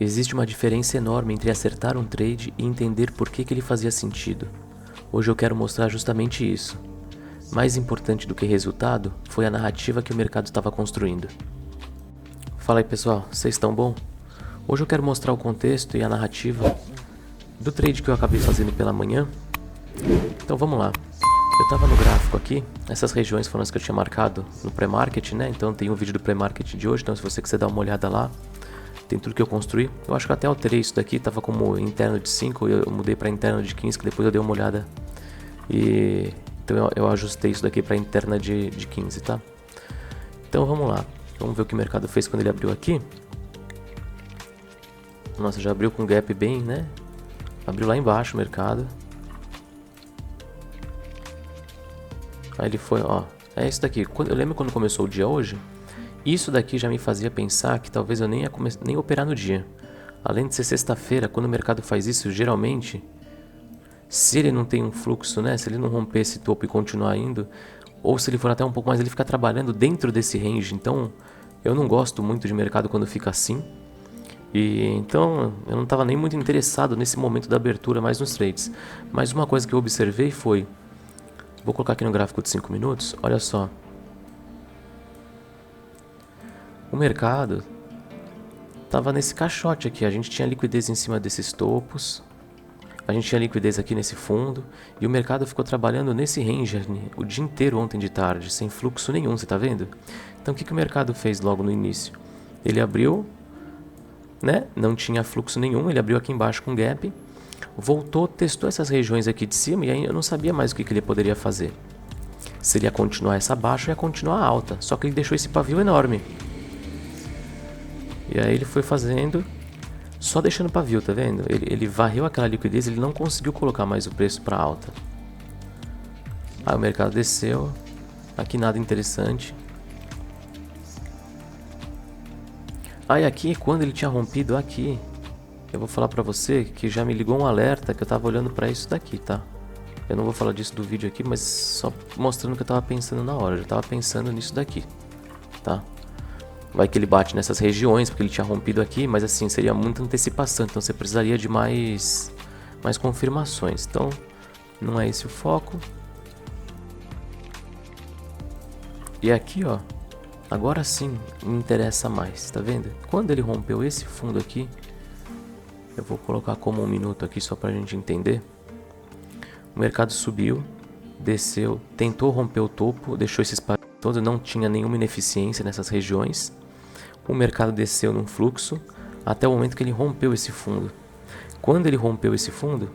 Existe uma diferença enorme entre acertar um trade e entender por que ele fazia sentido. Hoje eu quero mostrar justamente isso. Mais importante do que resultado foi a narrativa que o mercado estava construindo. Fala aí pessoal, vocês estão bom? Hoje eu quero mostrar o contexto e a narrativa do trade que eu acabei fazendo pela manhã. Então vamos lá. Eu estava no gráfico aqui, essas regiões foram as que eu tinha marcado no pré-market, né? Então tem um vídeo do pré-market de hoje, então se você quiser dar uma olhada lá, tem tudo que eu construí. Eu acho que até alterei isso daqui, estava como interno de 5, eu mudei para interno de 15, que depois eu dei uma olhada. E então eu ajustei isso daqui para interna de 15, tá? Então vamos lá, vamos ver o que o mercado fez quando ele abriu aqui. Nossa, já abriu com gap bem, né? Abriu lá embaixo o mercado. Aí ele foi, ó, é isso daqui. Eu lembro quando começou o dia hoje, isso daqui já me fazia pensar que talvez eu nem ia nem operar no dia. Além de ser sexta-feira, quando o mercado faz isso, geralmente, se ele não tem um fluxo, né, se ele não romper esse topo e continuar indo, ou se ele for até um pouco mais, ele fica trabalhando dentro desse range. Então, eu não gosto muito de mercado quando fica assim. E então, eu não estava nem muito interessado nesse momento da abertura mais nos trades. Mas uma coisa que eu observei foi, vou colocar aqui no gráfico de 5 minutos, olha só. O mercado estava nesse caixote aqui, a gente tinha liquidez em cima desses topos, a gente tinha liquidez aqui nesse fundo, e o mercado ficou trabalhando nesse range o dia inteiro ontem de tarde, sem fluxo nenhum, você tá vendo? Então o que o mercado fez logo no início? Ele abriu, né? Não tinha fluxo nenhum, ele abriu aqui embaixo com gap, voltou, testou essas regiões aqui de cima e aí eu não sabia mais o que ele poderia fazer. Se ele ia continuar essa baixa ou ia continuar alta, só que ele deixou esse pavio enorme. E aí ele foi fazendo, só deixando pavio, tá vendo? Ele varreu aquela liquidez, ele não conseguiu colocar mais o preço para alta. Aí o mercado desceu, aqui nada interessante. Aí aqui, quando ele tinha rompido aqui, eu vou falar pra você que já me ligou um alerta que eu tava olhando pra isso daqui, tá? Eu não vou falar disso do vídeo aqui, mas só mostrando o que eu tava pensando na hora. Eu já tava pensando nisso daqui, tá? Vai que ele bate nessas regiões, porque ele tinha rompido aqui, mas assim, seria muita antecipação, então você precisaria de mais confirmações. Então, não é esse o foco. E aqui, ó, agora sim me interessa mais, tá vendo? Quando ele rompeu esse fundo aqui, eu vou colocar como 1 minuto aqui só pra gente entender. O mercado subiu, desceu, tentou romper o topo, deixou esse espaço todo, não tinha nenhuma ineficiência nessas regiões. O mercado desceu num fluxo até o momento que ele rompeu esse fundo. Quando ele rompeu esse fundo,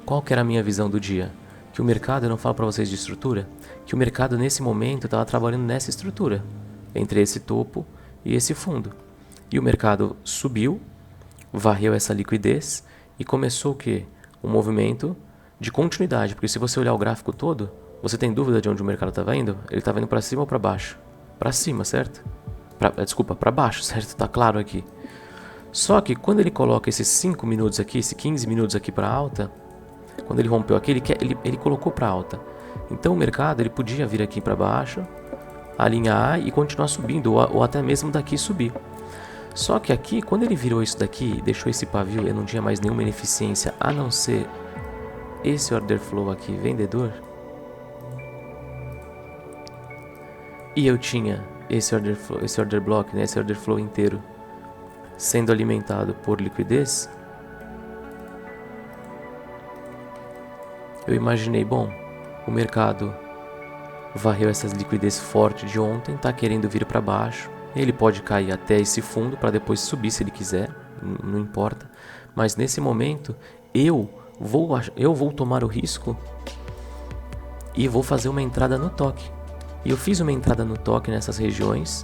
qual que era a minha visão do dia? Que o mercado, eu não falo para vocês de estrutura, que o mercado nesse momento estava trabalhando nessa estrutura, entre esse topo e esse fundo. E o mercado subiu, varreu essa liquidez e começou o quê? Um movimento de continuidade, porque se você olhar o gráfico todo, você tem dúvida de onde o mercado estava indo? Ele estava indo para cima ou para baixo? Para cima, certo? Desculpa, para baixo, certo? Tá claro aqui. Só que quando ele coloca esses 5 minutos aqui, esses 15 minutos aqui para alta, quando ele rompeu aqui, ele colocou para alta. Então o mercado ele podia vir aqui para baixo, alinhar e continuar subindo, ou até mesmo daqui subir. Só que aqui, quando ele virou isso daqui, deixou esse pavio e não tinha mais nenhuma ineficiência, a não ser esse order flow aqui, vendedor, e eu tinha esse order block, né, esse order flow inteiro sendo alimentado por liquidez, eu imaginei, bom, o mercado varreu essas liquidez forte de ontem, tá querendo vir para baixo, ele pode cair até esse fundo para depois subir se ele quiser, não importa, mas nesse momento eu vou tomar o risco e vou fazer uma entrada no toque. E eu fiz uma entrada no toque nessas regiões.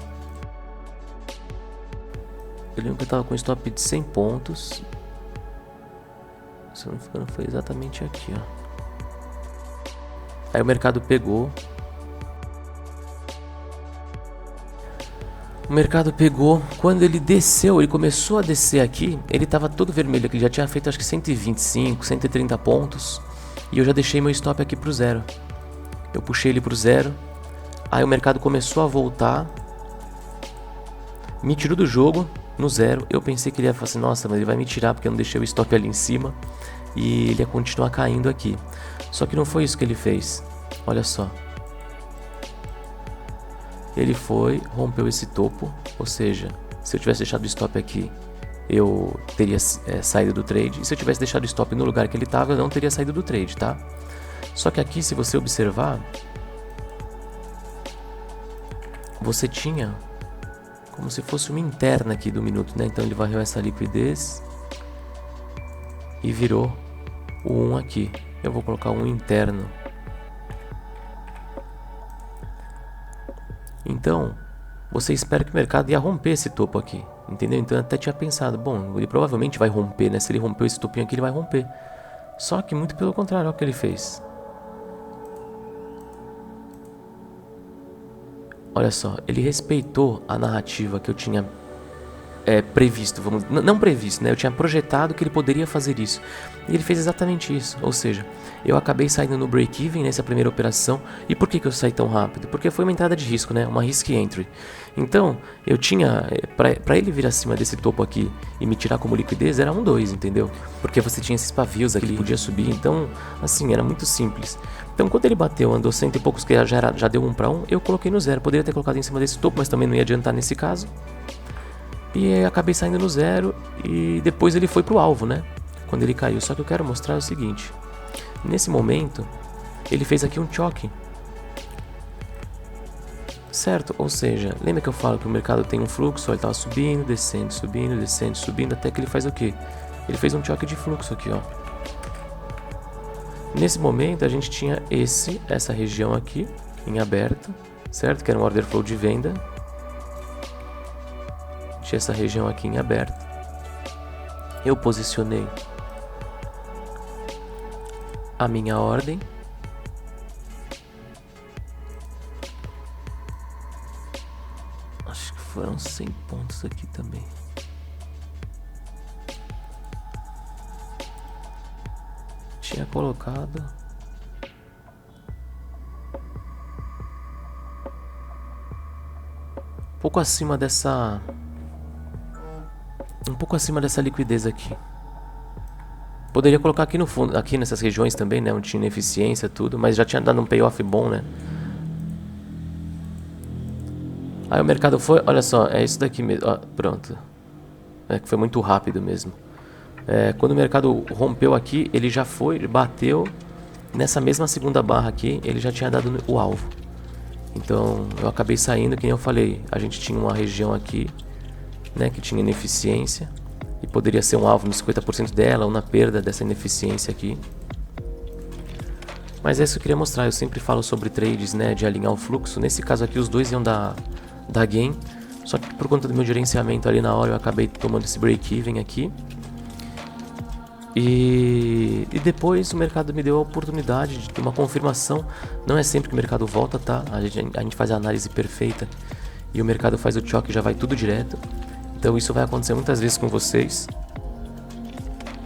Eu lembro que eu estava com um stop de 100 pontos. Se eu não me engano, foi exatamente aqui, ó. Aí o mercado pegou. O mercado pegou. Quando ele desceu, ele começou a descer aqui. Ele estava todo vermelho aqui. Ele já tinha feito acho que 125, 130 pontos. E eu já deixei meu stop aqui pro zero. Eu puxei ele pro zero. Aí o mercado começou a voltar, me tirou do jogo, no zero. Eu pensei que ele ia falar assim, nossa, mas ele vai me tirar porque eu não deixei o stop ali em cima. E ele ia continuar caindo aqui. Só que não foi isso que ele fez. Olha só. Ele foi, rompeu esse topo. Ou seja, se eu tivesse deixado o stop aqui, eu teria saído do trade. E se eu tivesse deixado o stop no lugar que ele estava, eu não teria saído do trade, tá? Só que aqui, se você observar, você tinha como se fosse uma interna aqui do minuto, né? Então ele varreu essa liquidez e virou o 1 aqui. Eu vou colocar um interno. Então, você espera que o mercado ia romper esse topo aqui, entendeu? Então eu até tinha pensado, bom, ele provavelmente vai romper, né? Se ele rompeu esse topinho aqui, ele vai romper. Só que muito pelo contrário, olha o que ele fez. Olha só, ele respeitou a narrativa que eu tinha previsto, não previsto, né? Eu tinha projetado que ele poderia fazer isso. E ele fez exatamente isso. Ou seja, eu acabei saindo no break-even nessa primeira operação. E por que eu saí tão rápido? Porque foi uma entrada de risco, né? Uma risk entry. Então, eu tinha, para ele vir acima desse topo aqui e me tirar como liquidez, era 1-2, entendeu? Porque você tinha esses pavios aqui, ele podia subir. Então, assim, era muito simples. Então, quando ele bateu, andou 100 e poucos, que já deu 1 para 1, eu coloquei no zero. Poderia ter colocado em cima desse topo, mas também não ia adiantar nesse caso. E acabei saindo no zero e depois ele foi pro alvo, né? Quando ele caiu. Só que eu quero mostrar o seguinte. Nesse momento, ele fez aqui um choque. Certo? Ou seja, lembra que eu falo que o mercado tem um fluxo? Ó, ele estava subindo, descendo, subindo, descendo, subindo, até que ele faz o quê? Ele fez um choque de fluxo aqui, ó. Nesse momento, a gente tinha essa região aqui em aberto, certo? Que era um order flow de venda. Tinha essa região aqui em aberto. Eu posicionei a minha ordem. Acho que foram 100 pontos aqui também. Tinha colocado um pouco acima dessa liquidez aqui. Poderia colocar aqui no fundo, aqui nessas regiões também, né, onde tinha ineficiência, tudo, mas já tinha dado um payoff bom, né? Aí o mercado foi, olha só, é isso daqui mesmo, ó, pronto. É que foi muito rápido mesmo. Quando o mercado rompeu aqui, ele já foi, bateu nessa mesma segunda barra aqui, ele já tinha dado o alvo. Então eu acabei saindo, que nem eu falei, a gente tinha uma região aqui, né, que tinha ineficiência e poderia ser um alvo no 50% dela ou na perda dessa ineficiência aqui. Mas é isso que eu queria mostrar. Eu sempre falo sobre trades, né, de alinhar o fluxo. Nesse caso aqui os dois iam dar gain, só que por conta do meu gerenciamento ali na hora eu acabei tomando esse break-even aqui. E depois o mercado me deu a oportunidade de ter uma confirmação. Não é sempre que o mercado volta, tá? A gente faz a análise perfeita e o mercado faz o choque e já vai tudo direto. Então isso vai acontecer muitas vezes com vocês.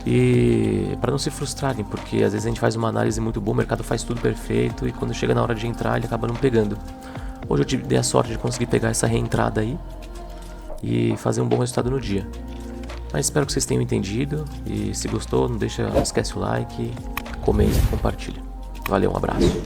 E para não se frustrarem, porque às vezes a gente faz uma análise muito boa, o mercado faz tudo perfeito e quando chega na hora de entrar ele acaba não pegando. Hoje eu dei a sorte de conseguir pegar essa reentrada aí e fazer um bom resultado no dia. Mas espero que vocês tenham entendido e se gostou, não esquece o like, comenta e compartilha. Valeu, um abraço.